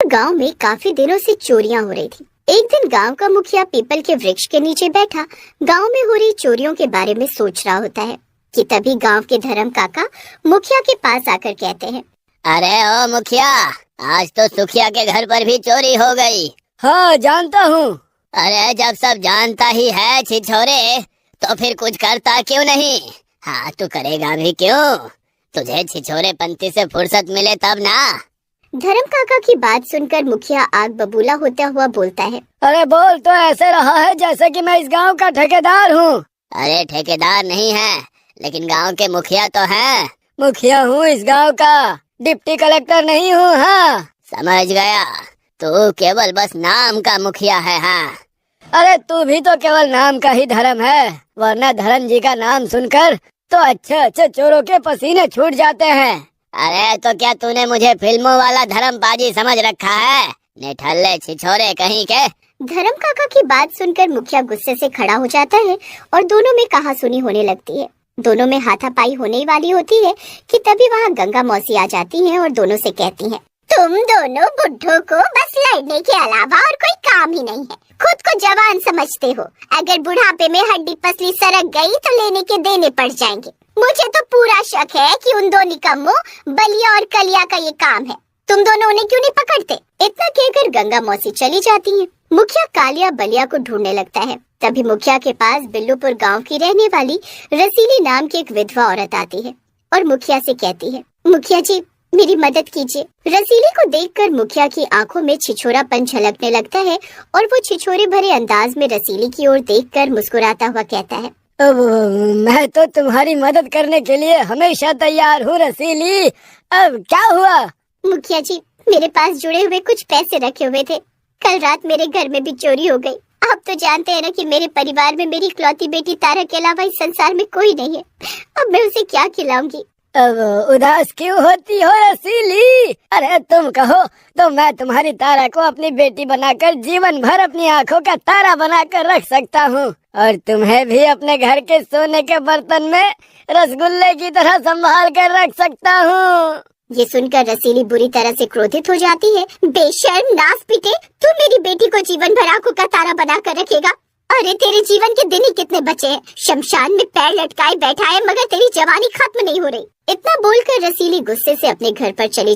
गांव में काफी दिनों से चोरियां हो रही थी। एक दिन गांव का मुखिया पीपल के वृक्ष के नीचे बैठा गांव में हो रही चोरियों के बारे में सोच रहा होता है कि तभी गांव के धर्म काका मुखिया के पास आकर कहते हैं, अरे ओ मुखिया, आज तो सुखिया के घर पर भी चोरी हो गई। हाँ जानता हूँ। अरे जब सब जानता ही है छिछोरे, तो फिर कुछ करता क्यों नहीं? हाँ तू करेगा भी क्यों? तुझे छिछोरे पंथी से फुर्सत मिले तब ना। धर्म काका की बात सुनकर मुखिया आग बबूला होता हुआ बोलता है, अरे बोल तो ऐसे रहा है जैसे कि मैं इस गांव का ठेकेदार हूँ। अरे ठेकेदार नहीं है, लेकिन गांव के मुखिया तो हैं। मुखिया हूँ इस गांव का, डिप्टी कलेक्टर नहीं हूँ। हाँ समझ गया, तू केवल बस नाम का मुखिया है। हाँ अरे तू भी तो केवल नाम का ही धर्म है, वरना धर्म जी का नाम सुनकर तो अच्छे अच्छे चोरों के पसीने छूट जाते हैं। अरे तो क्या तूने मुझे फिल्मों वाला धर्मबाजी समझ रखा है? निठल्ले छिछोरे कहीं के। धर्म काका की बात सुनकर मुखिया गुस्से से खड़ा हो जाता है और दोनों में कहासुनी होने लगती है। दोनों में हाथापाई होने वाली होती है कि तभी वहाँ गंगा मौसी आ जाती हैं और दोनों से कहती हैं, तुम दोनों बुड्ढों को बस लड़ने के अलावा और कोई काम ही नहीं है। खुद को जवान समझते हो, अगर बुढ़ापे में हड्डी पसली सरक गई तो लेने के देने पड़ जाएंगे। मुझे तो पूरा शक है कि उन दो निकम्मों बलिया और कलिया का ये काम है। तुम दोनों उन्हें क्यों नहीं पकड़ते? इतना कहकर गंगा मौसी चली जाती हैं। मुखिया कालिया बलिया को ढूंढने लगता है। तभी मुखिया के पास बिल्लूपुर गांव की रहने वाली रसीली नाम की एक विधवा औरत आती है और मुखिया से कहती है, मुखिया जी मेरी मदद कीजिए। रसीली को देखकर मुखिया की आंखों में छिछोरापन झलकने लगता है और वो छिछोरे भरे अंदाज में रसीली की ओर देखकर मुस्कुराता हुआ कहता है, अब मैं तो तुम्हारी मदद करने के लिए हमेशा तैयार हूँ रसीली। अब क्या हुआ? मुखिया जी मेरे पास जुड़े हुए कुछ पैसे रखे हुए थे, कल रात मेरे घर में भी चोरी हो गई। आप तो जानते हैं ना कि मेरे परिवार में मेरी इकलौती बेटी तारा के अलावा इस संसार में कोई नहीं है। अब मैं उसे क्या खिलाऊंगी? अब उदास क्यों होती हो रसीली? अरे तुम कहो तो मैं तुम्हारी तारा को अपनी बेटी बनाकर जीवन भर अपनी आंखों का तारा बनाकर रख सकता हूँ, और तुम्हें भी अपने घर के सोने के बर्तन में रसगुल्ले की तरह संभाल कर रख सकता हूँ। ये सुनकर रसीली बुरी तरह से क्रोधित हो जाती है। बेशर्म नास पीटे, तू मेरी बेटी को जीवन भर आंखों का तारा बना कर रखेगा? अरे तेरे जीवन के दिन ही कितने बचे हैं? शमशान में पैर लटकाए बैठा है, मगर तेरी जवानी खत्म नहीं हो रही। इतना बोलकर रसीली गुस्से से अपने घर पर चली